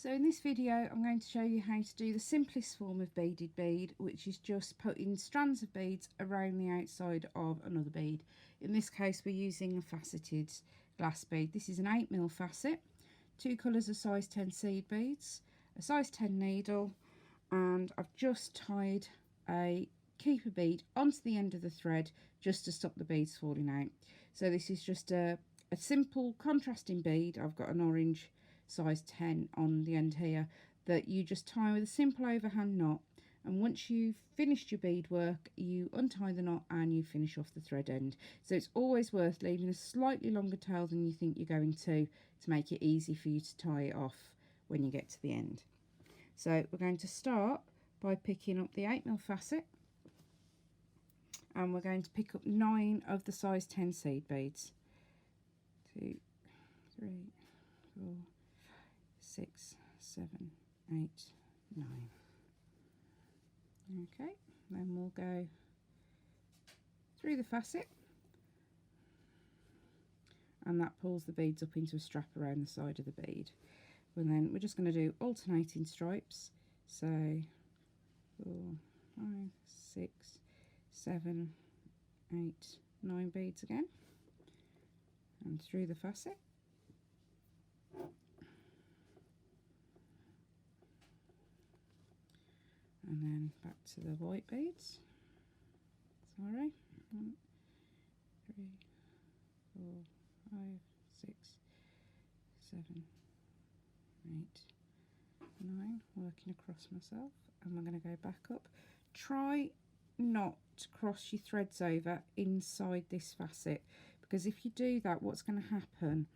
So in this video I'm going to show you how to do the simplest form of beaded bead, which is just putting strands of beads around the outside of another bead. In this case we're using a faceted glass bead. This is an 8mm facet, two colours of size 10 seed beads, a size 10 needle, and I've just tied a keeper bead onto the end of the thread just to stop the beads falling out. So this is just a simple contrasting bead. I've got an orange size 10 on the end here that you just tie with a simple overhand knot, and once you've finished your beadwork you untie the knot and you finish off the thread end. So it's always worth leaving a slightly longer tail than you think you're going to make it easy for you to tie it off when you get to the end. So we're going to start by picking up the 8mm facet, and we're going to pick up 9 of the size 10 seed beads. 2, 3, 4, 6, 7, 8, 9. Okay, then we'll go through the facet, and that pulls the beads up into a strap around the side of the bead. And then we're just going to do alternating stripes, so 4, 5, 6, 7, 8, 9 beads again, and through the facet. And then back to the white beads. Sorry, 1, 3, 4, 5, 6, 7, 8, 9. Working across myself, and we're going to go back up. Try not to cross your threads over inside this facet, because if you do that, what's going to happen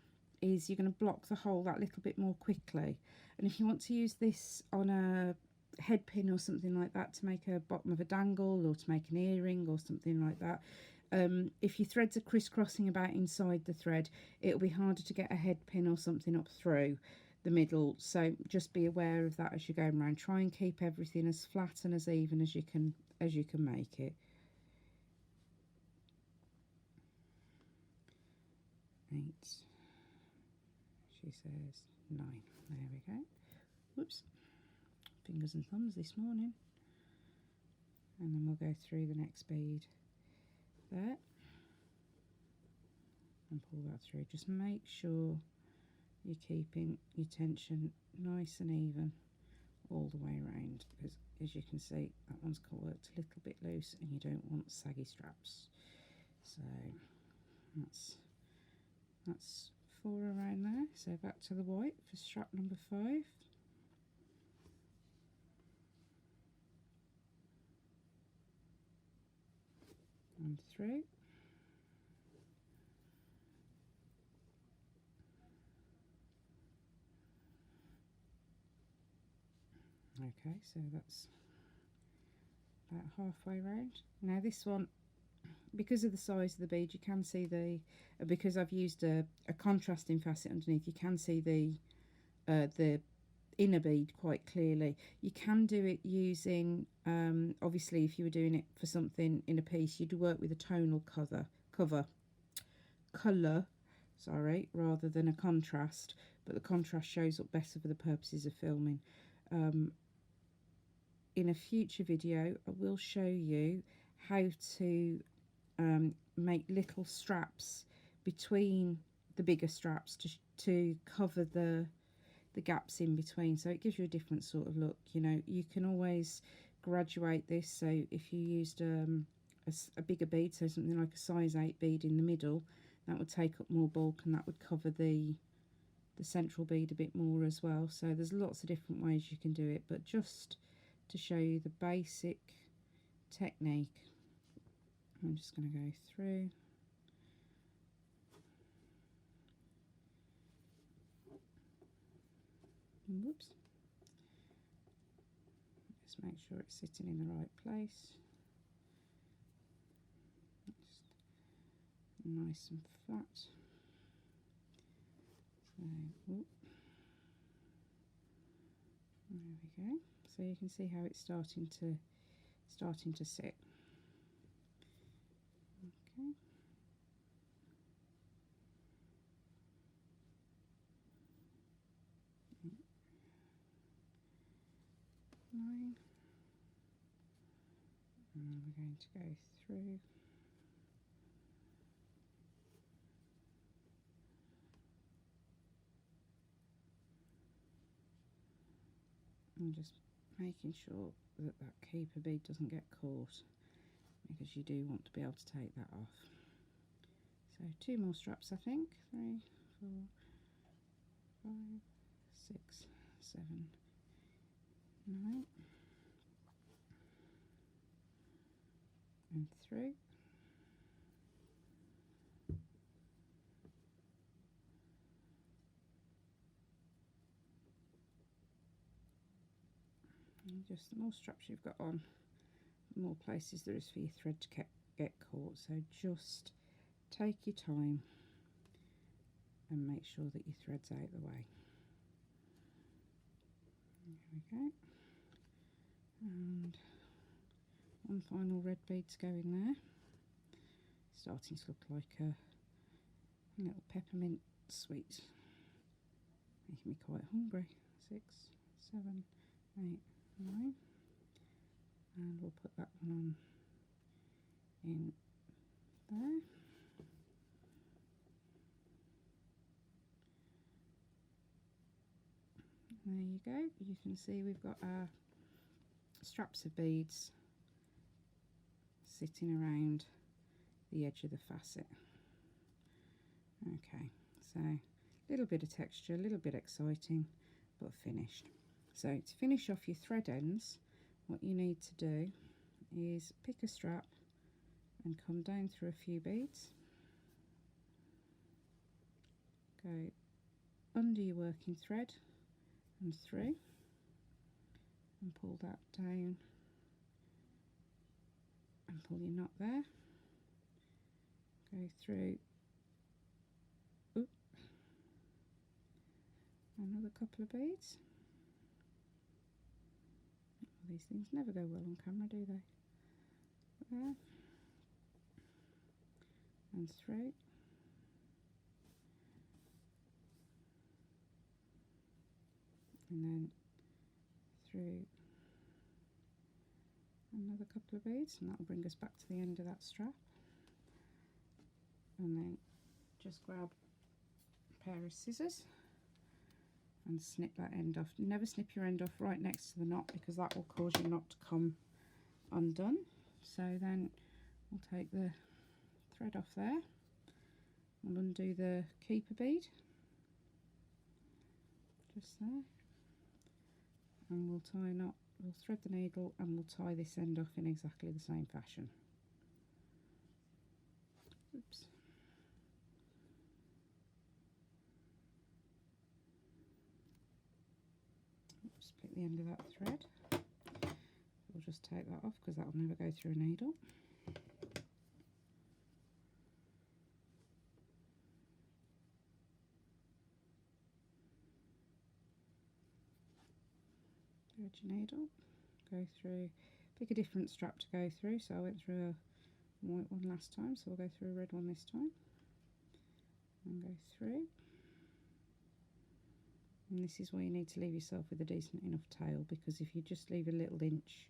is you're going to block the hole that little bit more quickly. And if you want to use this on a head pin or something like that to make a bottom of a dangle or to make an earring or something like that, if your threads are crisscrossing about inside the thread, it'll be harder to get a head pin or something up through the middle. So just be aware of that as you're going around. Try and keep everything as flat and as even as you can make it. 8, she says 9. There we go. Whoops, fingers and thumbs this morning. And then we'll go through the next bead there and pull that through. Just make sure you're keeping your tension nice and even all the way around, because as you can see that one's worked a little bit loose and you don't want saggy straps. So that's 4 around there. So back to the white for strap number 5. And through. Okay, so that's about halfway round. Now this one, because of the size of the bead, you can see because I've used a contrasting facet underneath, you can see the inner bead quite clearly. You can do it using, obviously if you were doing it for something in a piece, you'd work with a tonal colour, sorry, rather than a contrast, but the contrast shows up better for the purposes of filming. In a future video I will show you how to make little straps between the bigger straps to cover the gaps in between, so it gives you a different sort of look. You know, you can always graduate this, so if you used a bigger bead, so something like a size 8 bead in the middle, that would take up more bulk and that would cover the central bead a bit more as well. So there's lots of different ways you can do it, but just to show you the basic technique, I'm just going to go through. Whoops. Just make sure it's sitting in the right place. Just nice and flat. So, whoop. There we go. So you can see how it's starting to sit. Okay. And we're going to go through. And just making sure that that keeper bead doesn't get caught, because you do want to be able to take that off. So 2 more straps, I think. 3, 4, 5, 6, 7, 9, and through. And just the more straps you've got on, the more places there is for your thread to get caught. So just take your time and make sure that your thread's out the way. There we go. And one final red bead to go in there. Starting to look like a little peppermint sweet. Making me quite hungry. 6, 7, 8, 9. And we'll put that one on in there. There you go. You can see we've got our straps of beads sitting around the edge of the facet. Okay, so a little bit of texture, a little bit exciting, but finished. So to finish off your thread ends, what you need to do is pick a strap and come down through a few beads, go under your working thread and through, and pull that down and pull your knot there, go through, another couple of beads. These things never go well on camera, do they? There and through, and then through another couple of beads, and that will bring us back to the end of that strap. And then just grab a pair of scissors and snip that end off. Never snip your end off right next to the knot, because that will cause your knot to come undone. So then we'll take the thread off there, we'll undo the keeper bead just there, and we'll tie a knot. We'll thread the needle and we'll tie this end off in exactly the same fashion. Oops. Split the end of that thread. We'll just take that off because that will never go through a needle. Thread your needle, go through, pick a different strap to go through. So I went through a white one last time, so we'll go through a red one this time, and go through. And this is where you need to leave yourself with a decent enough tail, because if you just leave a little inch,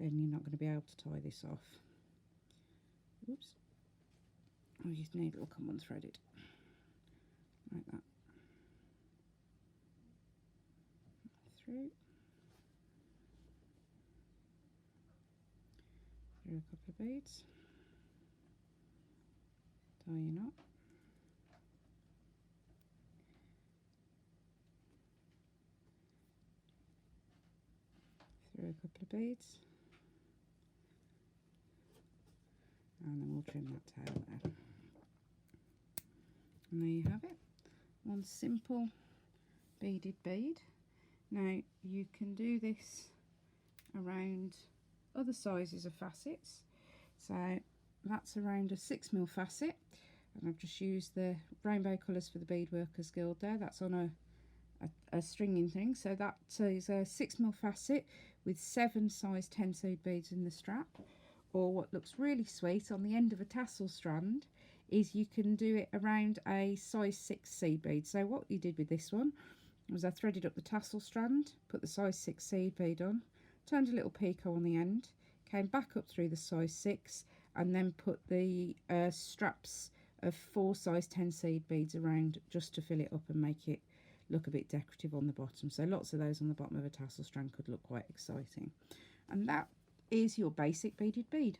then you're not going to be able to tie this off. Oops. Or your needle will come unthreaded, like that. Through. Through a couple of beads. Tie your knot. Through a couple of beads, and then we'll trim that tail there. And there you have it, one simple beaded bead. Now you can do this around other sizes of facets. So that's around a 6mm facet, and I've just used the rainbow colours for the Beadworkers Guild there. That's on a stringing thing, so that is a 6mm facet with 7 size 10 seed beads in the strap. Or what looks really sweet on the end of a tassel strand is you can do it around a size 6 seed bead. So what we did with this one was I threaded up the tassel strand, put the size 6 seed bead on, turned a little picot on the end, came back up through the size 6 and then put the straps of 4 size 10 seed beads around just to fill it up and make it look a bit decorative on the bottom. So lots of those on the bottom of a tassel strand could look quite exciting. And that is your basic beaded bead.